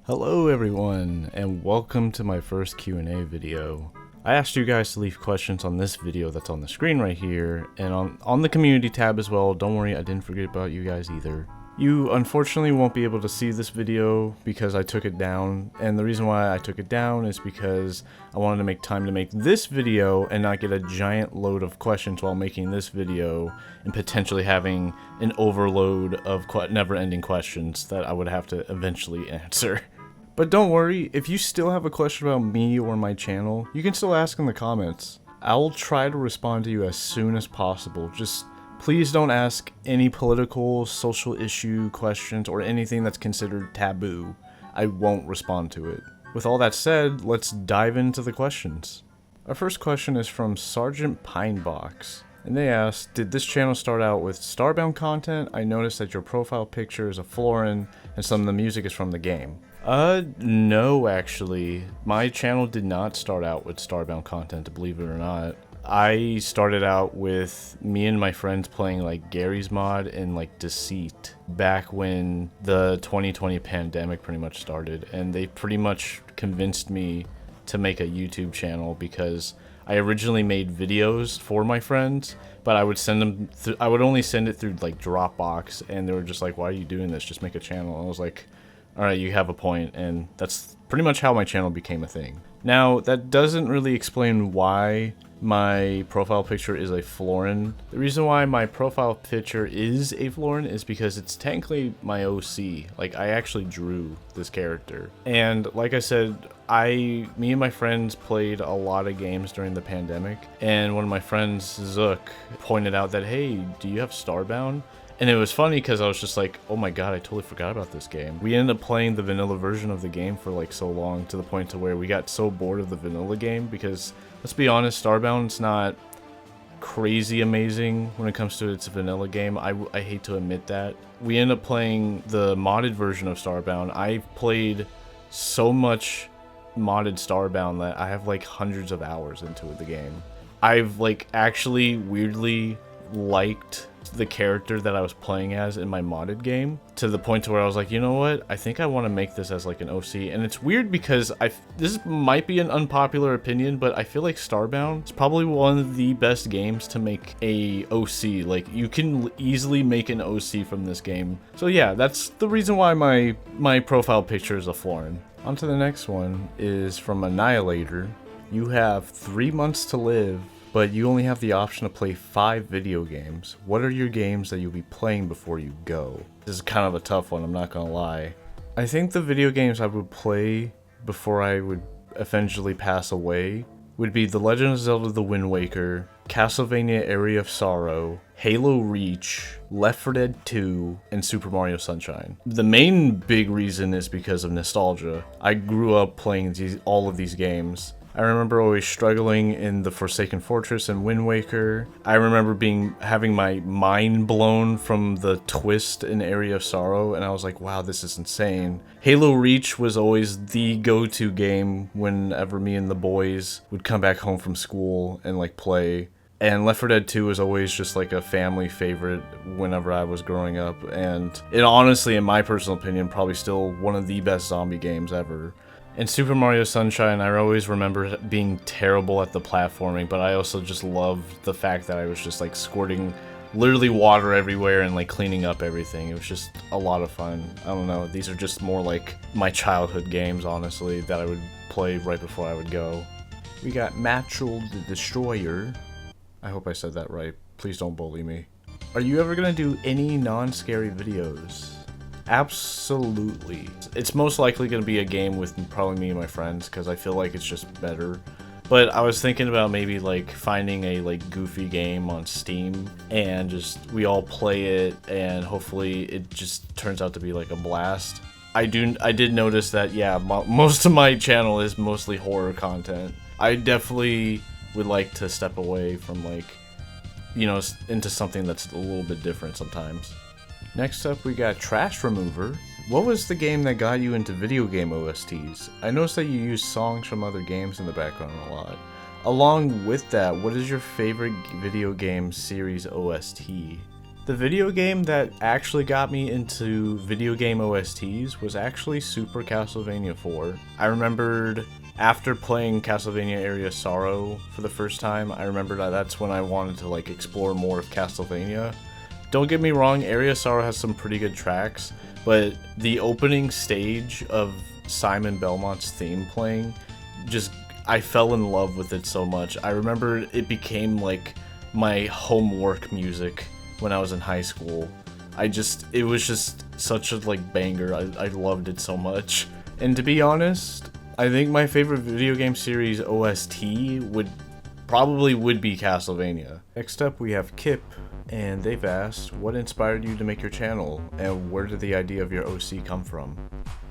Hello everyone, and welcome to my first Q&A video. I asked you guys to leave questions on this video that's on the screen right here, and on the community tab as well. Don't worry, I didn't forget about you guys either. You unfortunately won't be able to see this video because I took it down, and the reason why I took it down is because I wanted to make time to make this video and not get a giant load of questions while making this video and potentially having an overload of never-ending questions that I would have to eventually answer. But don't worry, if you still have a question about me or my channel, you can still ask in the comments. I'll try to respond to you as soon as possible. Just please don't ask any political, social issue questions or anything that's considered taboo. I won't respond to it. With all that said, let's dive into the questions. Our first question is from Sergeant Pinebox. And they asked, did this channel start out with Starbound content? I noticed that your profile picture is a Florin and some of the music is from the game. No, actually. My channel did not start out with Starbound content, believe it or not. I started out with me and my friends playing like Gary's Mod and like Deceit back when the 2020 pandemic pretty much started, and they pretty much convinced me to make a YouTube channel because I originally made videos for my friends, but I would send them I would only send it through like Dropbox, and they were just like, why are you doing this? Just make a channel. And I was like, alright, you have a point, and that's pretty much how my channel became a thing. Now, that doesn't really explain why my profile picture is a Florin. The reason why my profile picture is a Florin is because it's technically my OC. Like, I actually drew this character. And like I said, me and my friends played a lot of games during the pandemic, and one of my friends, Zook, pointed out that, hey, do you have Starbound? And it was funny because I was just like, oh my god, I totally forgot about this game. We ended up playing the vanilla version of the game for like so long, to the point to where we got so bored of the vanilla game because, let's be honest, Starbound's not crazy amazing when it comes to its vanilla game. I hate to admit that. We ended up playing the modded version of Starbound. I've played so much modded Starbound that I have like hundreds of hours into the game. I've like actually weirdly liked the character that I was playing as in my modded game, to the point to where I was like, you know what, I think I want to make this as like an OC. And it's weird because this might be an unpopular opinion, but I feel like Starbound is probably one of the best games to make a OC. Like, you can easily make an OC from this game. So yeah, that's the reason why my profile picture is a Florin. On to the next one is from Annihilator. You have 3 months to live, but you only have the option to play 5 video games. What are your games that you'll be playing before you go? This is kind of a tough one, I'm not gonna lie. I think the video games I would play before I would eventually pass away would be The Legend of Zelda: The Wind Waker, Castlevania Area of Sorrow, Halo Reach, Left 4 Dead 2, and Super Mario Sunshine. The main big reason is because of nostalgia. I grew up playing all of these games. I remember always struggling in the Forsaken Fortress and Wind Waker. I remember having my mind blown from the twist in Area of Sorrow, and I was like, wow, this is insane. Halo Reach was always the go-to game whenever me and the boys would come back home from school and like play. And Left 4 Dead 2 was always just like a family favorite whenever I was growing up, and it honestly, in my personal opinion, probably still one of the best zombie games ever. In Super Mario Sunshine, I always remember being terrible at the platforming, but I also just loved the fact that I was just like squirting literally water everywhere and like cleaning up everything. It was just a lot of fun. I don't know, these are just more like my childhood games, honestly, that I would play right before I would go. We got Matchel the Destroyer. I hope I said that right. Please don't bully me. Are you ever gonna do any non-scary videos? Absolutely. It's most likely going to be a game with probably me and my friends, because I feel like it's just better. But I was thinking about maybe like finding a like goofy game on Steam and just we all play it, and hopefully it just turns out to be like a blast. I did notice that, yeah, most of my channel is mostly horror content. I definitely would like to step away from like, you know, into something that's a little bit different sometimes. Next up, we got Trash Remover. What was the game that got you into video game OSTs? I noticed that you use songs from other games in the background a lot. Along with that, what is your favorite video game series OST? The video game that actually got me into video game OSTs was actually Super Castlevania 4. I remembered after playing Castlevania Area of Sorrow for the first time, I remembered that's when I wanted to like explore more of Castlevania. Don't get me wrong, Area of Sorrow has some pretty good tracks, but the opening stage of Simon Belmont's theme playing, I fell in love with it so much. I remember it became like my homework music when I was in high school. It was just such a like banger. I loved it so much. And to be honest, I think my favorite video game series OST would be Castlevania. Next up we have Kip, and they've asked, what inspired you to make your channel, and where did the idea of your OC come from?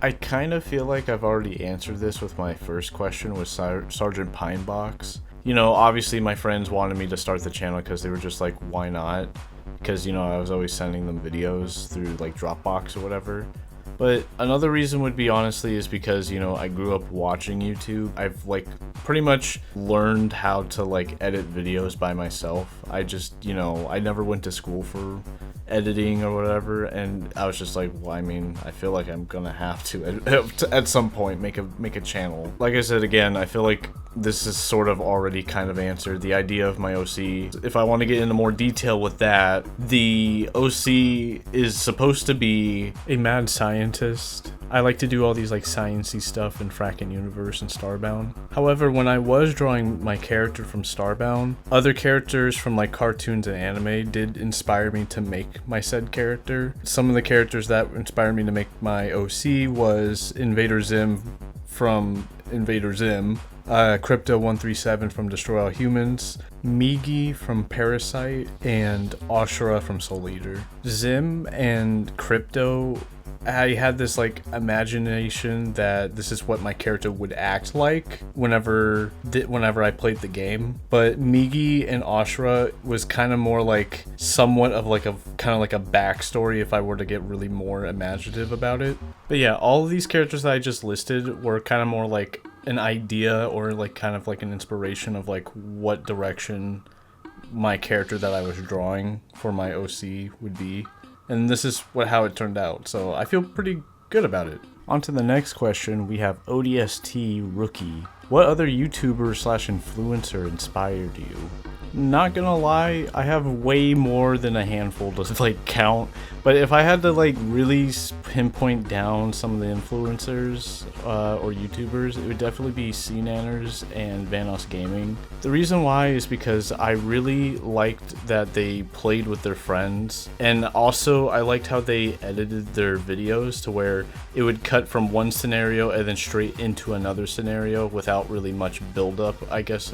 I kind of feel like I've already answered this with my first question with Sergeant Pinebox. You know, obviously my friends wanted me to start the channel because they were just like, why not? Because, you know, I was always sending them videos through like Dropbox or whatever. But another reason would be honestly is because, you know, I grew up watching YouTube. I've like pretty much learned how to like edit videos by myself. I just, you know, I never went to school for editing or whatever, and I was just like, well, I mean, I feel like I'm gonna have to at some point make a channel. Like I said again, I feel like this is sort of already kind of answered the idea of my OC. If I want to get into more detail with that, the OC is supposed to be a mad scientist. I like to do all these like sciencey stuff in Frackin' Universe and Starbound. However, when I was drawing my character from Starbound, other characters from like cartoons and anime did inspire me to make my said character. Some of the characters that inspired me to make my OC was Invader Zim from Invader Zim, Crypto 137 from Destroy All Humans, Migi from Parasite, and Ashura from Soul Eater. Zim and Crypto, I had this like imagination that this is what my character would act like whenever I played the game. But Migi and Ashura was kind of more like somewhat of like a kind of like a backstory if I were to get really more imaginative about it. But yeah, all of these characters that I just listed were kind of more like an idea or like kind of like an inspiration of like what direction my character that I was drawing for my OC would be. And this is how it turned out, so I feel pretty good about it. On to the next question, we have ODST Rookie. What other YouTuber/influencer inspired you? Not gonna lie, I have way more than a handful to like count, but if I had to like really pinpoint down some of the influencers or YouTubers, it would definitely be CNanners and Vanos Gaming. The reason why is because I really liked that they played with their friends, and also I liked how they edited their videos to where it would cut from one scenario and then straight into another scenario without really much build up, I guess,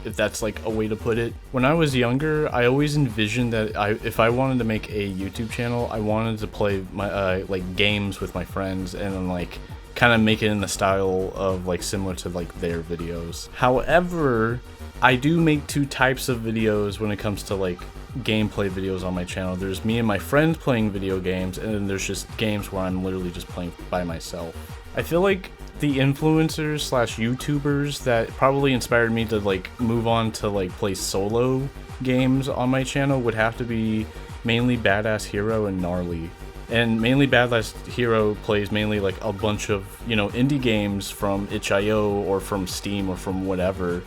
if that's like a way to put it. When I was younger, I always envisioned that if I wanted to make a YouTube channel, I wanted to play my like games with my friends and then like kind of make it in the style of like similar to like their videos. However, I do make two types of videos when it comes to like gameplay videos on my channel. There's me and my friends playing video games, and then there's just games where I'm literally just playing by myself. I feel like the influencers/YouTubers that probably inspired me to like move on to like play solo games on my channel would have to be mainly Badass Hero and Gnarly. And mainly Badass Hero plays mainly like a bunch of, you know, indie games from itch.io or from Steam or from whatever.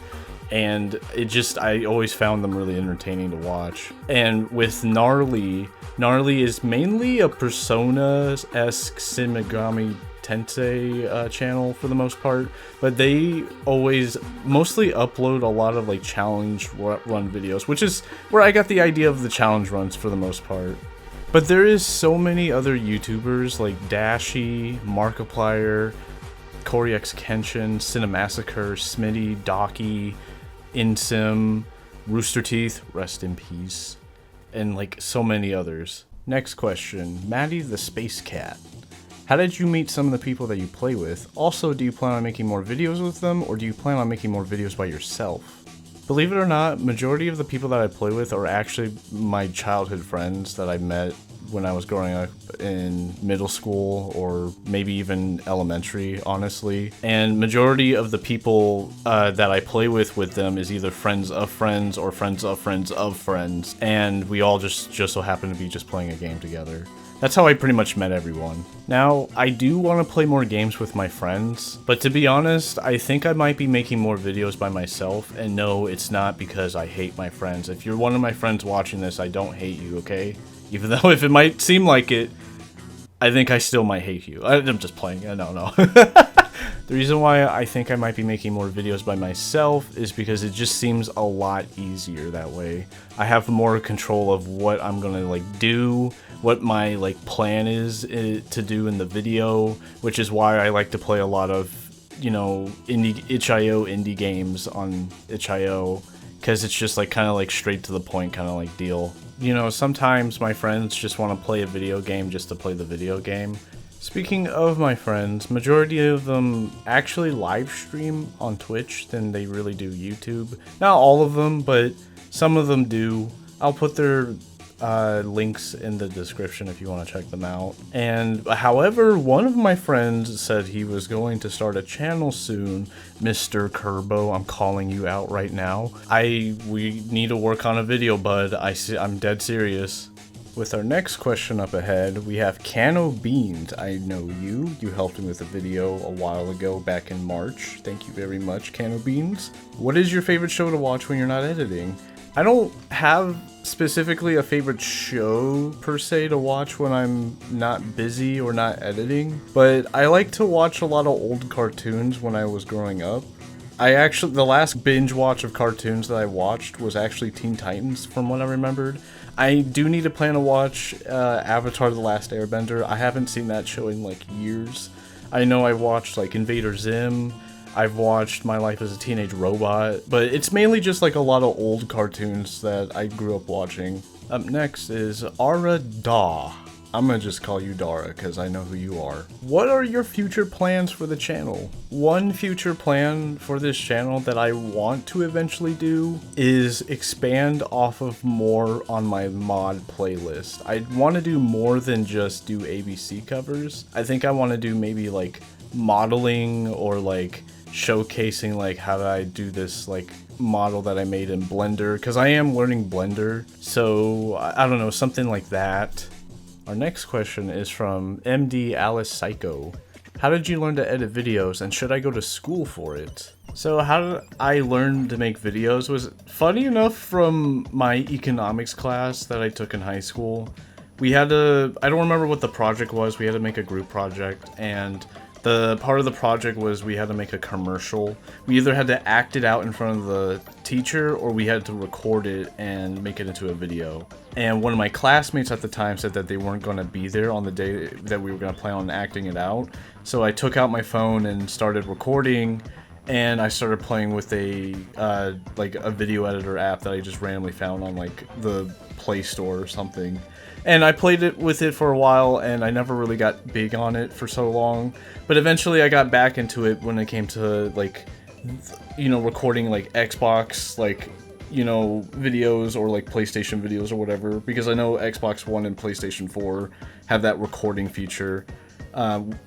And I always found them really entertaining to watch. And with Gnarly is mainly a Persona-esque Shin Megami Tensei channel for the most part, but they always mostly upload a lot of like challenge run videos, which is where I got the idea of the challenge runs for the most part. But there is so many other YouTubers like Dashi, Markiplier, Koriex Kenshin, Cinemassacre, Smitty, Docky, Insim, Rooster Teeth, rest in peace, and like so many others. Next question, Maddie the Space Cat. How did you meet some of the people that you play with? Also, do you plan on making more videos with them, or do you plan on making more videos by yourself? Believe it or not, majority of the people that I play with are actually my childhood friends that I met when I was growing up in middle school or maybe even elementary, honestly. And majority of the people that I play with them is either friends of friends or friends of friends of friends. And we all just so happen to be just playing a game together. That's how I pretty much met everyone. Now, I do want to play more games with my friends, but to be honest, I think I might be making more videos by myself, and no, it's not because I hate my friends. If you're one of my friends watching this, I don't hate you, okay? Even though if it might seem like it, I think I still might hate you. I'm just playing, no. The reason why I think I might be making more videos by myself is because it just seems a lot easier that way. I have more control of what I'm gonna like do, what my like plan is to do in the video, which is why I like to play a lot of, you know, itch.io indie games on itch.io, because it's just like kind of like straight to the point kind of like deal. You know, sometimes my friends just want to play a video game just to play the video game. Speaking of my friends, majority of them actually live stream on Twitch than they really do YouTube. Not all of them, but some of them do. I'll put their links in the description if you want to check them out. And however, one of my friends said he was going to start a channel soon. Mr. Kerbo, I'm calling you out right now. We need to work on a video, bud. I'm dead serious. With our next question up ahead, we have Cano Beans. I know you. You helped me with a video a while ago back in March. Thank you very much, Cano Beans. What is your favorite show to watch when you're not editing? I don't have specifically a favorite show per se to watch when I'm not busy or not editing, but I like to watch a lot of old cartoons when I was growing up. The last binge watch of cartoons that I watched was actually Teen Titans from what I remembered. I do need to plan to watch Avatar: The Last Airbender. I haven't seen that show in like years. I know I watched like Invader Zim. I've watched My Life as a Teenage Robot, but it's mainly just like a lot of old cartoons that I grew up watching. Up next is Ara Da. I'm gonna just call you Dara because I know who you are. What are your future plans for the channel? One future plan for this channel that I want to eventually do is expand off of more on my mod playlist. I want to do more than just do ABC covers. I think I want to do maybe like modeling or like showcasing like how do I do this like model that I made in Blender, because I am learning Blender, so I don't know, something like that. Our next question is from MD Alice Psycho. How did you learn to edit videos, and should I go to school for it? So how did I learn to make videos was funny enough from my economics class that I took in high school. We had to, I don't remember what the project was, we had to make a group project, and the part of the project was we had to make a commercial. We either had to act it out in front of the teacher or we had to record it and make it into a video. And one of my classmates at the time said that they weren't going to be there on the day that we were going to plan on acting it out. So I took out my phone and started recording, and I started playing with a video editor app that I just randomly found on like the Play Store or something. And I played it with it for a while, and I never really got big on it for so long. But eventually I got back into it when it came to, like, you know, recording, like, Xbox, like, you know, videos or, like, PlayStation videos or whatever. Because I know Xbox One and PlayStation 4 have that recording feature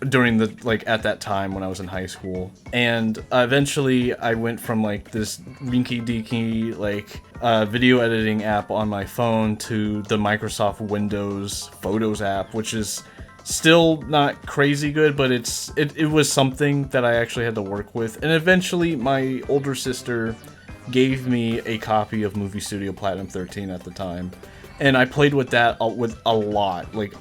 during the, like, at that time when I was in high school. And eventually I went from, like, this rinky-dinky, like, video editing app on my phone to the Microsoft Windows Photos app, which is still not crazy good, but it was something that I actually had to work with. And eventually my older sister gave me a copy of Movie Studio Platinum 13 at the time. And I played with that with a lot. Like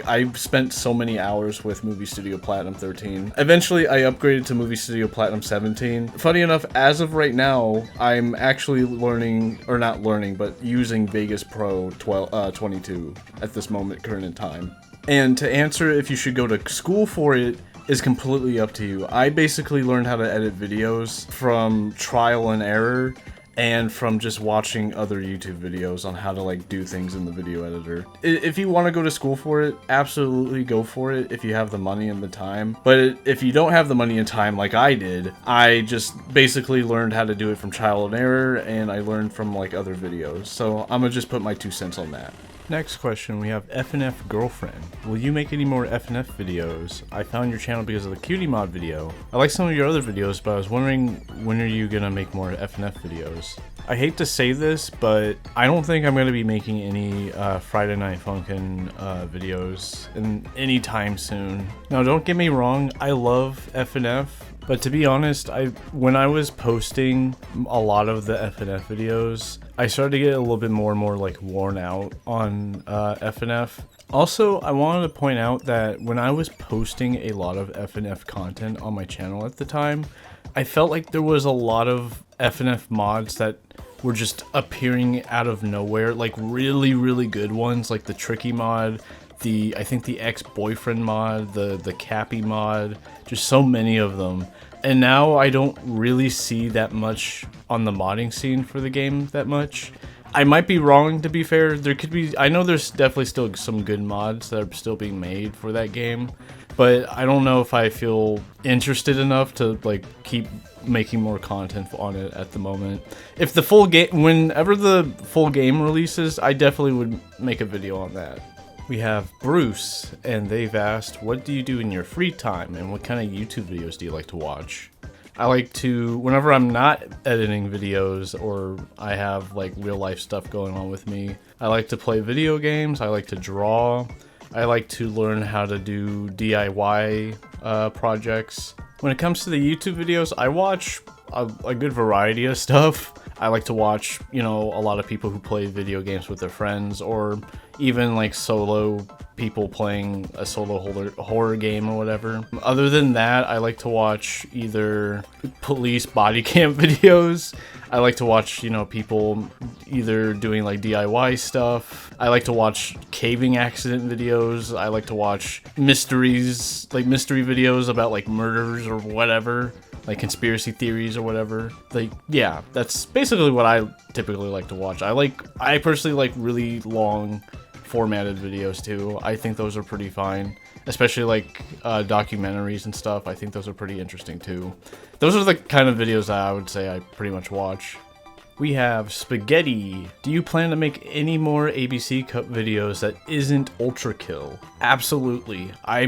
I spent so many hours with Movie Studio Platinum 13. Eventually, I upgraded to Movie Studio Platinum 17. Funny enough, as of right now, I'm actually learning, or not learning, but using Vegas Pro 22 at this current in time. And to answer if you should go to school for it is completely up to you. I basically learned how to edit videos from trial and error, and from just watching other YouTube videos on how to like do things in the video editor. If you want to go to school for it, absolutely go for it if you have the money and the time. But if you don't have the money and time like I did, I just basically learned how to do it from trial and error, and I learned from like other videos. So I'm gonna just put my 2 cents on that. Next question, we have FNF Girlfriend. Will you make any more FNF videos? I found your channel because of the cutie mod video. I like some of your other videos, but I was wondering when are you gonna make more FNF videos? I hate to say this, but I don't think I'm gonna be making any Friday Night Funkin' videos anytime soon. Now, don't get me wrong, I love FNF. But to be honest, when I was posting a lot of the FNF videos, I started to get a little bit more and more like worn out on FNF. Also, I wanted to point out that when I was posting a lot of FNF content on my channel at the time, I felt like there was a lot of FNF mods that were just appearing out of nowhere, like really good ones, like the Tricky mod, I think the ex-boyfriend mod, the Cappy mod, just so many of them. And now I don't really see that much on the modding scene for the game that much. I might be wrong, to be fair. There could be, I know there's definitely still some good mods that are still being made for that game, but I don't know if I feel interested enough to like keep making more content on it at the moment. If the full game, whenever the full game releases, I definitely would make a video on that. We have Bruce, and they've asked, what do you do in your free time, and what kind of YouTube videos do you like to watch? I like to, whenever I'm not editing videos, or I have like real life stuff going on with me, I like to play video games, I like to draw, I like to learn how to do DIY projects. When it comes to the YouTube videos, I watch a good variety of stuff. I like to watch, you know, a lot of people who play video games with their friends, or even like solo people playing a solo horror game or whatever. Other than that, I like to watch either police body cam videos. I like to watch, you know, people either doing like DIY stuff. I like to watch caving accident videos. I like to watch mysteries, like mystery videos about like murders or whatever, like conspiracy theories or whatever. Like, yeah, that's basically what I typically like to watch. I personally like really long formatted videos too. I think those are pretty fine, especially like documentaries and stuff. I think those are pretty interesting too. Those are the kind of videos that I would say I pretty much watch. We have Spaghetti. Do you plan to make any more ABC Cup videos that isn't Ultrakill? Absolutely. I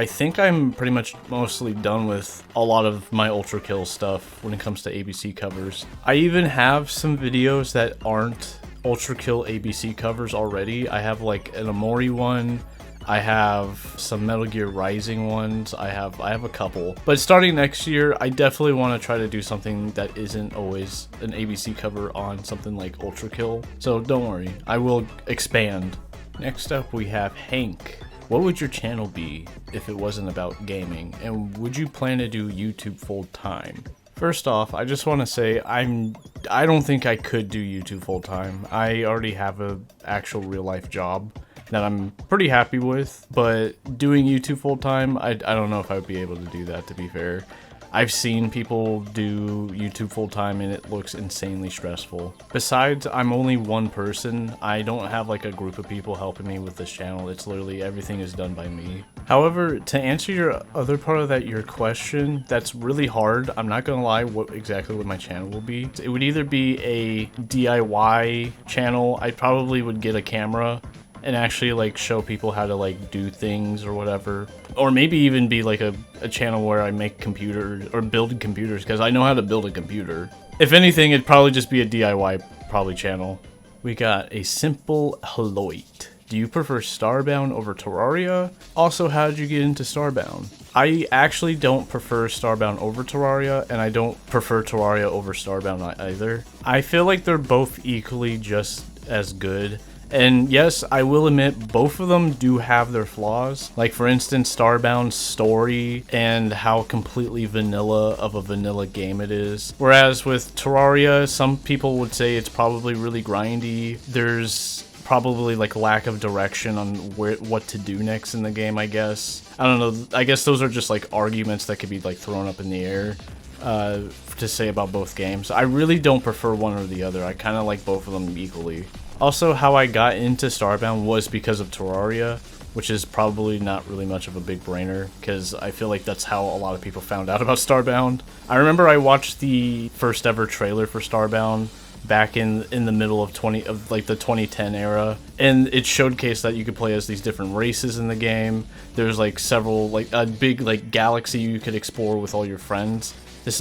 think I'm pretty much mostly done with a lot of my Ultrakill stuff when it comes to ABC covers. I even have some videos that aren't Ultrakill ABC covers already. I have like an Amori one, I have some Metal Gear Rising ones, I have a couple. But starting next year, I definitely want to try to do something that isn't always an ABC cover on something like Ultrakill. So don't worry, I will expand. Next up we have Hank. What would your channel be if it wasn't about gaming, and would you plan to do YouTube full time? First off, I just want to say I don't think I could do YouTube full time. I already have an actual real life job that I'm pretty happy with, but doing YouTube full time, I don't know if I would be able to do that, to be fair. I've seen people do YouTube full time and it looks insanely stressful. Besides, I'm only one person. I don't have like a group of people helping me with this channel. It's literally everything is done by me. However, to answer your other part of your question, that's really hard. I'm not gonna lie exactly what my channel will be. It would either be a DIY channel. I probably would get a camera and actually like show people how to like do things or whatever, or maybe even be like a channel where I make computers or build computers, because I know how to build a computer. If anything, it'd probably just be a DIY channel. We got a simple Heloit. Do you prefer Starbound over Terraria? Also, how did you get into Starbound? I actually don't prefer Starbound over Terraria, and I don't prefer Terraria over Starbound either. I feel like they're both equally just as good. And yes, I will admit, both of them do have their flaws. Like, for instance, Starbound's story and how completely vanilla of a vanilla game it is. Whereas with Terraria, some people would say it's probably really grindy. There's probably like lack of direction on what to do next in the game, I guess. I don't know. I guess those are just like arguments that could be like thrown up in the air to say about both games. I really don't prefer one or the other. I kind of like both of them equally. Also, how I got into Starbound was because of Terraria, which is probably not really much of a big brainer, because I feel like that's how a lot of people found out about Starbound. I remember I watched the first ever trailer for Starbound back in the middle of like the 2010 era, and it showcased that you could play as these different races in the game. There's like several, like a big like galaxy you could explore with all your friends.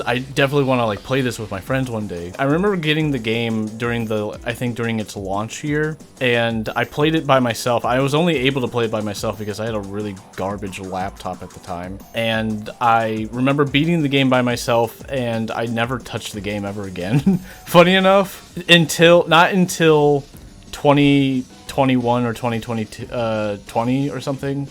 I definitely want to like play this with my friends one day. I remember getting the game during its launch year, and I played it by myself. I was only able to play it by myself because I had a really garbage laptop at the time. And I remember beating the game by myself, and I never touched the game ever again. Funny enough, not until 2021 or 2020 or something.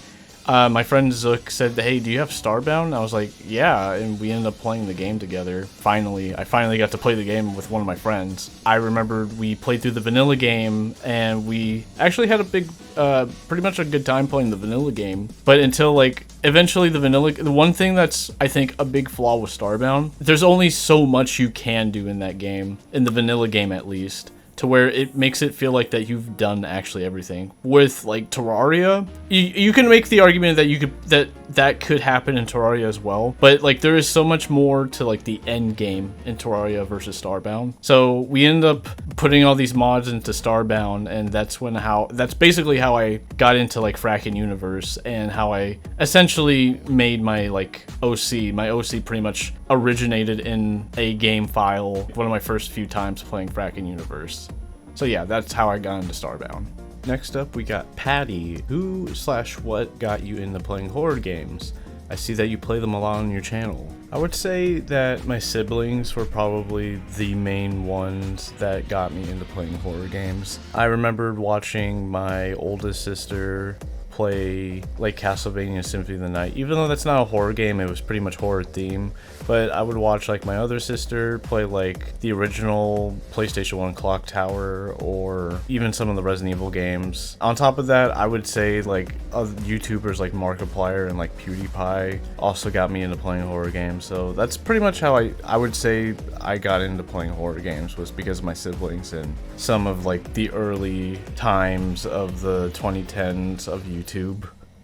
My friend Zook said, "Hey, do you have Starbound?" I was like, "Yeah," and we ended up playing the game together. I finally got to play the game with one of my friends. I remember we played through the vanilla game, and we actually had a pretty much a good time playing the vanilla game. But until like eventually the one thing that's I think a big flaw with Starbound, there's only so much you can do in that game, in the vanilla game at least, to where it makes it feel like that you've done actually everything. With like Terraria, you can make the argument that that could happen in Terraria as well, but like there is so much more to like the end game in Terraria versus Starbound. So we end up putting all these mods into Starbound, and that's basically how I got into like Fracking Universe, and how I essentially made my like OC. My OC pretty much originated in a game file one of my first few times playing Fracking Universe. So yeah, that's how I got into Starbound. Next up, we got Patty. Who/what got you into playing horror games? I see that you play them a lot on your channel. I would say that my siblings were probably the main ones that got me into playing horror games. I remembered watching my oldest sister play like Castlevania Symphony of the Night. Even though that's not a horror game, it was pretty much horror theme. But I would watch like my other sister play like the original PlayStation 1 Clock Tower, or even some of the Resident Evil games. On top of that, I would say like YouTubers like Markiplier and like PewDiePie also got me into playing horror games. So that's pretty much how I would say I got into playing horror games, was because of my siblings and some of like the early times of the 2010s of YouTube.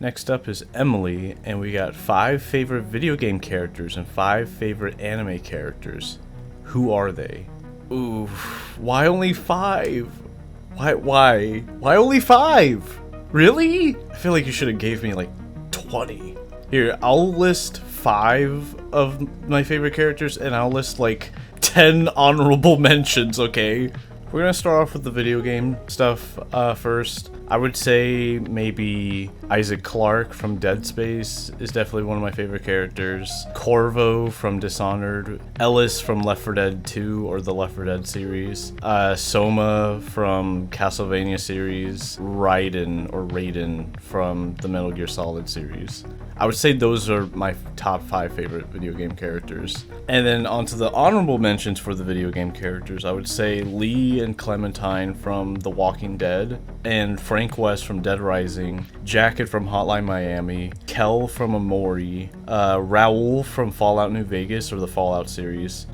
Next up is Emily, and we got 5 favorite video game characters and 5 favorite anime characters. Who are they? Ooh, why only 5? Why only 5? Really? I feel like you should have gave me like 20. Here, I'll list 5 of my favorite characters, and I'll list like 10 honorable mentions, okay? We're gonna start off with the video game stuff first. I would say maybe Isaac Clarke from Dead Space is definitely one of my favorite characters. Corvo from Dishonored. Ellis from Left 4 Dead 2 or the Left 4 Dead series. Soma from Castlevania series. Raiden from the Metal Gear Solid series. I would say those are my top 5 favorite video game characters. And then onto the honorable mentions for the video game characters, I would say Lee and Clementine from The Walking Dead, and Frank West from Dead Rising, Jacket from Hotline Miami, Kel from Amori, Raul from Fallout New Vegas or the Fallout series,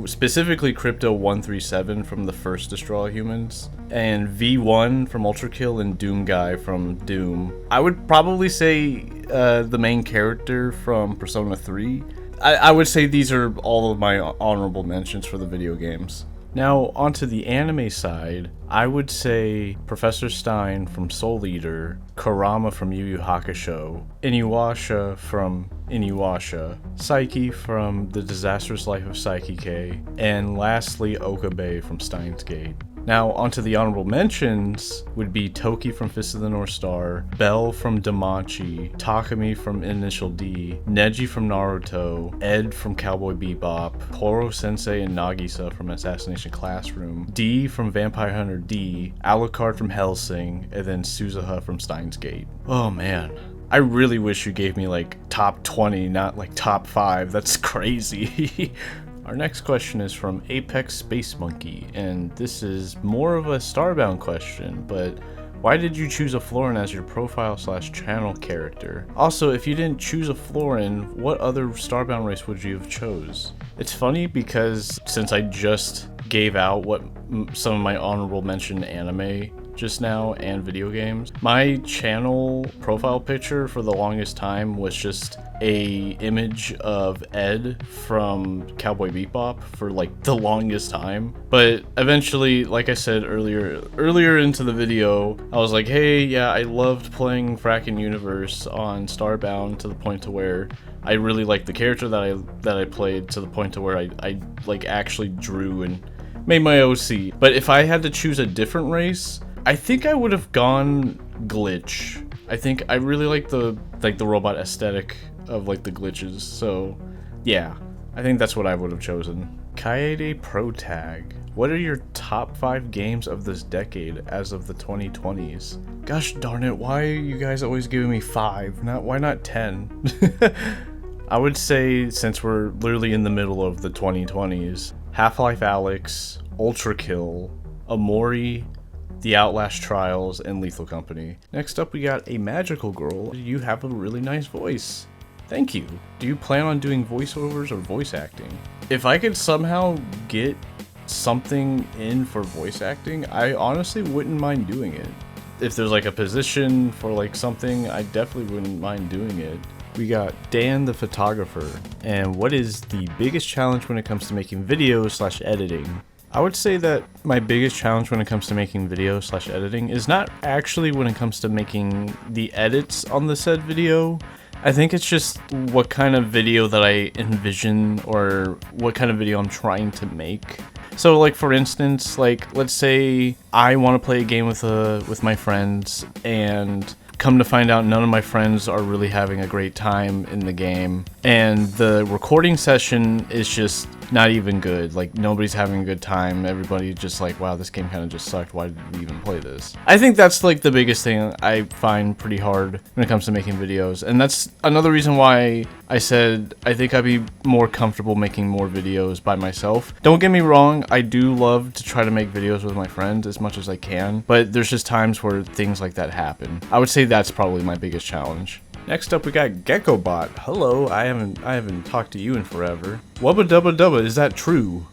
specifically Crypto 137 from the first Destroy All Humans, and V1 from Ultrakill, and Doom Guy from Doom. I would probably say the main character from Persona 3. I would say these are all of my honorable mentions for the video games. Now, onto the anime side, I would say Professor Stein from Soul Eater, Kurama from Yu Yu Hakusho, Inuyasha from Inuyasha, Psyche from The Disastrous Life of Psyche K, and lastly Okabe from Steins Gate. Now, onto the honorable mentions would be Toki from Fist of the North Star, Bell from Damachi, Takumi from Initial D, Neji from Naruto, Ed from Cowboy Bebop, Koro Sensei and Nagisa from Assassination Classroom, D from Vampire Hunter D, Alucard from Hellsing, and then Suzuha from Steins Gate. Oh man. I really wish you gave me like top 20, not like top 5. That's crazy. Our next question is from Apex Space Monkey, and this is more of a Starbound question, but why did you choose a Florin as your profile/channel character? Also, if you didn't choose a Florin, what other Starbound race would you have chose? It's funny because since I just gave out what some of my honorable mention anime just now and video games. My channel profile picture for the longest time was just a image of Ed from Cowboy Bebop for like the longest time. But eventually, like I said earlier into the video, I was like, hey, yeah, I loved playing Frackin' Universe on Starbound to the point to where I really liked the character that I played, to the point to where I like actually drew and made my OC. But if I had to choose a different race, I think I would have gone Glitch. I think I really like the robot aesthetic of like the glitches. So yeah, I think that's what I would have chosen. Kaede Pro Tag. What are your top 5 games of this decade as of the 2020s? Gosh darn it, why are you guys always giving me 5? Why not 10? I would say, since we're literally in the middle of the 2020s, Half-Life Alyx, Ultrakill, Amori, The Outlast Trials, and Lethal Company. Next up we got a magical girl. You have a really nice voice. Thank you. Do you plan on doing voiceovers or voice acting? If I could somehow get something in for voice acting, I honestly wouldn't mind doing it. If there's like a position for like something, I definitely wouldn't mind doing it. We got Dan the photographer. And what is the biggest challenge when it comes to making videos / editing? I would say that my biggest challenge when it comes to making videos / editing is not actually when it comes to making the edits on the said video. I think it's just what kind of video that I envision, or what kind of video I'm trying to make. So like, for instance, like let's say I want to play a game with my friends, and come to find out none of my friends are really having a great time in the game, and the recording session is just not even good. Like, nobody's having a good time. Everybody just like, wow, this game kind of just sucked. Why did we even play this? I think that's like the biggest thing I find pretty hard when it comes to making videos. And that's another reason why I said I think I'd be more comfortable making more videos by myself. Don't get me wrong, I do love to try to make videos with my friends as much as I can, but there's just times where things like that happen. I would say that's probably my biggest challenge. Next up we got GeckoBot. Hello, I haven't talked to you in forever. Wubba Dubba Dubba, is that true?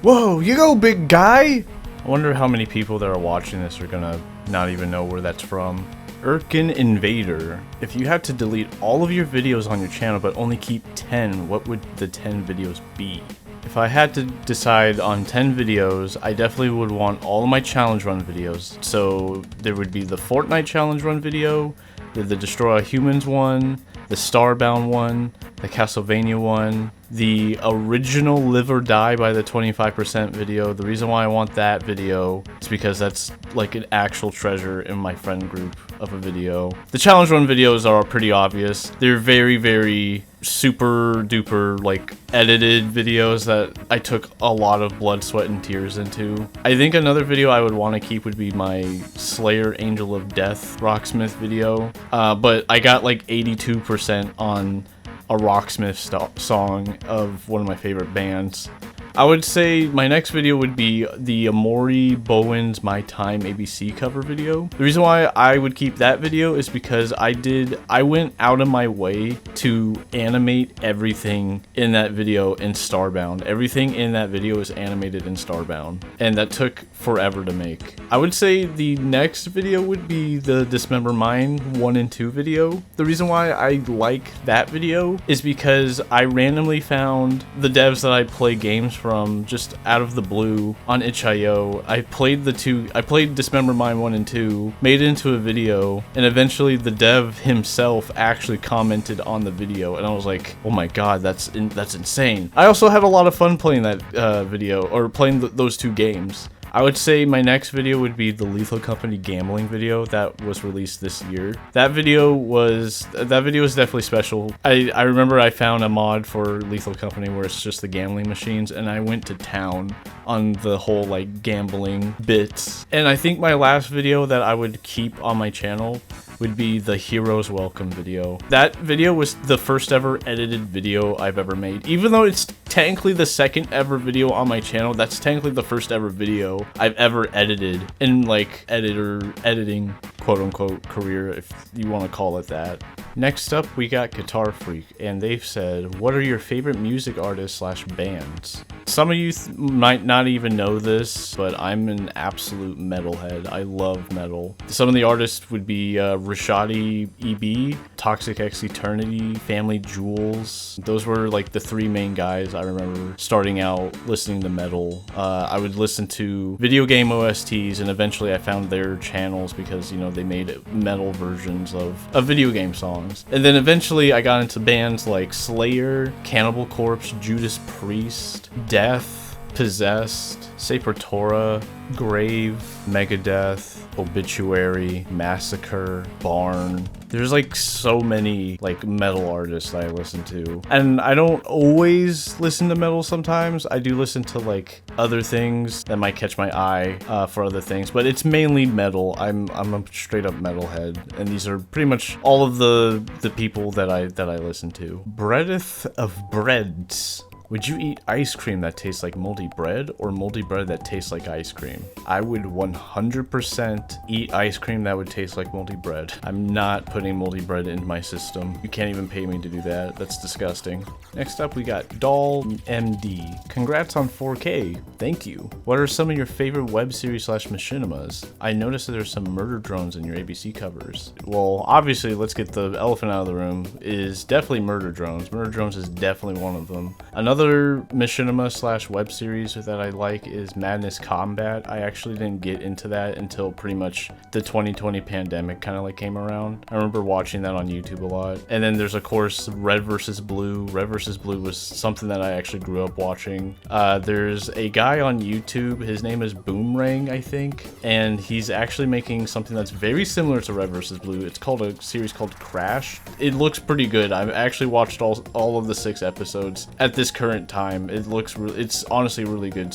Whoa, you go, big guy! I wonder how many people that are watching this are gonna not even know where that's from. Urkin Invader. If you had to delete all of your videos on your channel but only keep 10, what would the 10 videos be? If I had to decide on 10 videos, I definitely would want all of my challenge run videos. So there would be the Fortnite challenge run video, the Destroy All Humans one, the Starbound one, the Castlevania one, the original Live or Die by the 25% video. The reason why I want that video is because that's like an actual treasure in my friend group of a video. The challenge run videos are pretty obvious. They're very, very super duper like edited videos that I took a lot of blood, sweat, and tears into. I think another video I would want to keep would be my Slayer Angel of Death Rocksmith video, but I got like 82% on a Rocksmith song of one of my favorite bands. I would say my next video would be the Amori Bowen's My Time ABC cover video. The reason why I would keep that video is because I went out of my way to animate everything in that video in Starbound. Everything in that video is animated in Starbound, and that took forever to make. I would say the next video would be the Dismember Mine 1 and 2 video. The reason why I like that video is because I randomly found the devs that I play games from just out of the blue on itch.io. I played Dismember Mine 1 and 2, made it into a video, and eventually the dev himself actually commented on the video, and I was like, oh my god, that's insane. I also had a lot of fun playing that video, or playing those two games. I would say my next video would be the Lethal Company gambling video that was released this year. That video was definitely special. I remember I found a mod for Lethal Company where it's just the gambling machines, and I went to town on the whole like gambling bits. And I think my last video that I would keep on my channel would be the Heroes Welcome video. That video was the first ever edited video I've ever made. Even though it's technically the second ever video on my channel, that's technically the first ever video I've ever edited in like editing quote unquote career, if you want to call it that. Next up we got Guitar Freak, and they've said, what are your favorite music artists / bands? Some of you might not even know this, but I'm an absolute metalhead. I love metal. Some of the artists would be Rashadi EB, Toxic X Eternity, Family Jewels. Those were like the three main guys I remember starting out listening to metal. I would listen to video game OSTs, and eventually I found their channels because, you know, they made metal versions of video game songs. And then eventually I got into bands like Slayer, Cannibal Corpse, Judas Priest, Death, Possessed, Sepultura, Grave, Megadeth, Obituary, Massacre, Barn. There's like so many like metal artists that I listen to. And I don't always listen to metal sometimes. I do listen to like other things that might catch my eye for other things, but it's mainly metal. I'm a straight up metalhead, and these are pretty much all of the people that I listen to. Breadth of breads. Would you eat ice cream that tastes like moldy bread, or moldy bread that tastes like ice cream? I would 100% eat ice cream that would taste like moldy bread. I'm not putting moldy bread into my system. You can't even pay me to do that. That's disgusting. Next up, we got Doll MD. Congrats on 4K. Thank you. What are some of your favorite web series / machinimas? I noticed that there's some murder drones in your ABC covers. Well, obviously, let's get the elephant out of the room, is definitely murder drones. Murder drones is definitely one of them. Another machinima / web series that I like is Madness Combat. I actually didn't get into that until pretty much the 2020 pandemic kind of like came around. I remember watching that on YouTube a lot. And then there's of course Red vs. Blue. Red vs. Blue was something that I actually grew up watching. There's a guy on YouTube, his name is Boomerang, I think, and he's actually making something that's very similar to Red vs. Blue. It's called a series called Crash. It looks pretty good. I've actually watched all of the 6 episodes at this current time. It's honestly a really good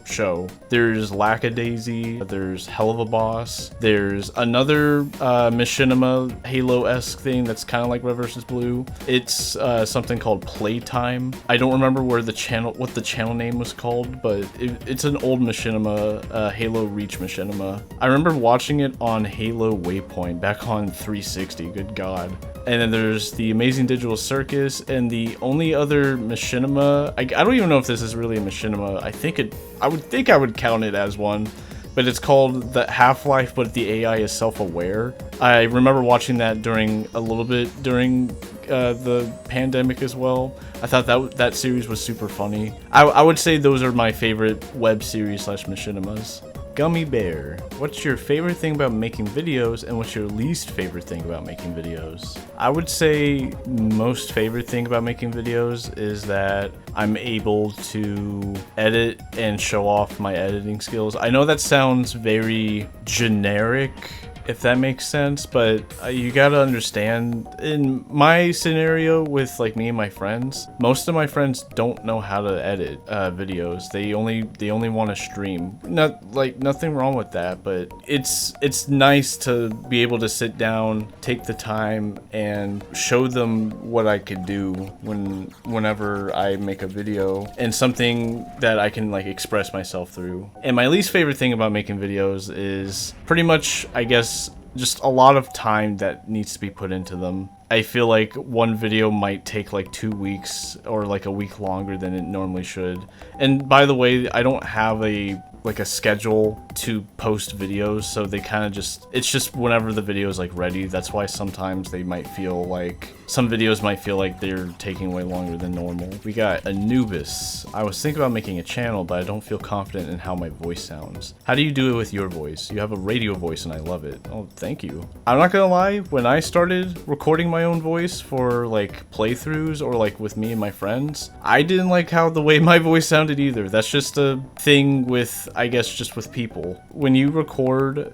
show. There's Lackadaisy, there's Hell of a Boss, there's another machinima Halo-esque thing that's kind of like Red vs. Blue. It's something called Playtime. I don't remember what the channel name was called, but it's an old machinima, Halo Reach machinima. I remember watching it on Halo Waypoint back on 360, good god. And then there's the Amazing Digital Circus, and the only other machinima, I don't even know if this is really a machinima. I would count it as one, but it's called the Half-Life, but the AI is self-aware. I remember watching that during the pandemic as well. I thought that series was super funny. I would say those are my favorite web series / machinimas. Gummy Bear, what's your favorite thing about making videos, and what's your least favorite thing about making videos? I would say most favorite thing about making videos is that I'm able to edit and show off my editing skills. I know that sounds very generic, if that makes sense, but you gotta understand, in my scenario with like me and my friends, most of my friends don't know how to edit videos. They only want to stream. Nothing wrong with that, but it's nice to be able to sit down, take the time, and show them what I could do whenever I make a video, and something that I can like express myself through. And my least favorite thing about making videos is pretty much, I guess, just a lot of time that needs to be put into them. I feel like one video might take like 2 weeks or like a week longer than it normally should. And by the way, I don't have a schedule to post videos, so they kind of it's just whenever the video is like ready. That's why sometimes some videos might feel like they're taking way longer than normal. We got Anubis. I was thinking about making a channel, but I don't feel confident in how my voice sounds. How do you do it with your voice? You have a radio voice and I love it. Oh, thank you. I'm not gonna lie, when I started recording my own voice for like playthroughs or like with me and my friends, I didn't like how the way my voice sounded either. That's just a thing with, I guess, just with people. When you record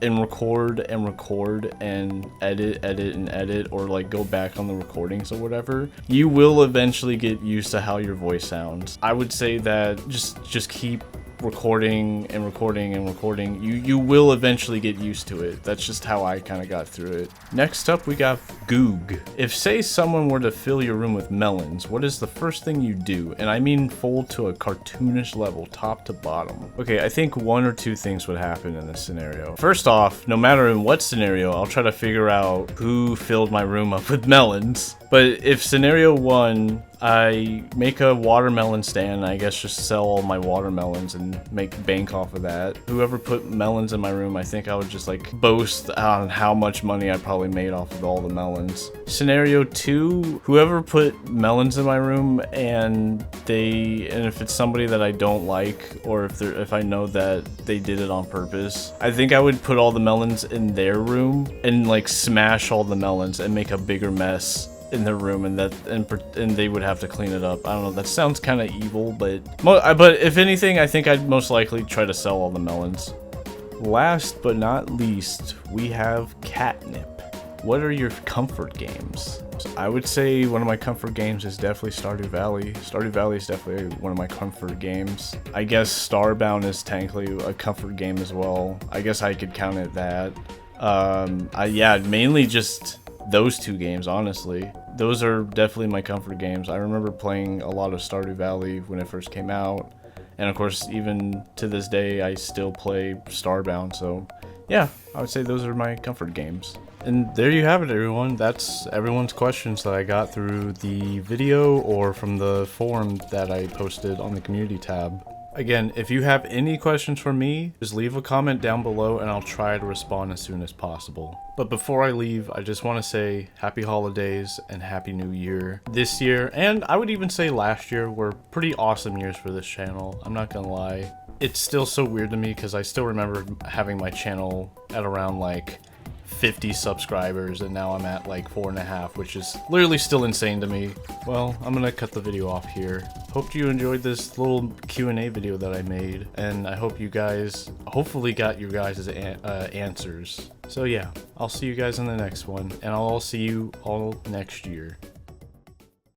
and record and record and edit and edit, or like go back on the recordings or whatever, you will eventually get used to how your voice sounds. I would say that just keep recording and recording and recording. You will eventually get used to it. That's just how I kind of got through it. Next up, we got Goog. If say someone were to fill your room with melons, what is the first thing you do? And I mean full to a cartoonish level, top to bottom. Okay, I think 1 or 2 things would happen in this scenario. First off, no matter in what scenario, I'll try to figure out who filled my room up with melons. But if scenario 1, I make a watermelon stand, and I guess just sell all my watermelons and make bank off of that. Whoever put melons in my room, I think I would just like boast on how much money I probably made off of all the melons. Scenario 2, whoever put melons in my room and if it's somebody that I don't like, or if I know that they did it on purpose, I think I would put all the melons in their room and like smash all the melons and make a bigger mess in their room, and they would have to clean it up. I don't know, that sounds kind of evil, but if anything, I think I'd most likely try to sell all the melons. Last but not least, we have catnip. What are your comfort games? I would say one of my comfort games is definitely Stardew Valley. Stardew Valley is definitely one of my comfort games. I guess Starbound is technically a comfort game as well. I guess I could count it that. Yeah, mainly just those two games, honestly. Those are definitely my comfort games. I remember playing a lot of Stardew Valley when it first came out. And of course, even to this day, I still play Starbound. So yeah, I would say those are my comfort games. And there you have it, everyone. That's everyone's questions that I got through the video or from the forum that I posted on the community tab. Again, if you have any questions for me, just leave a comment down below and I'll try to respond as soon as possible. But before I leave, I just want to say happy holidays and happy new year. This year, and I would even say last year, were pretty awesome years for this channel. I'm not gonna lie. It's still so weird to me because I still remember having my channel at around like 50 subscribers, and now I'm at like 4.5, which is literally still insane to me. Well, I'm gonna cut the video off here. Hope you enjoyed this little Q&A video that I made, and I hope you guys hopefully got your guys' answers. So yeah, I'll see you guys in the next one, and I'll see you all next year.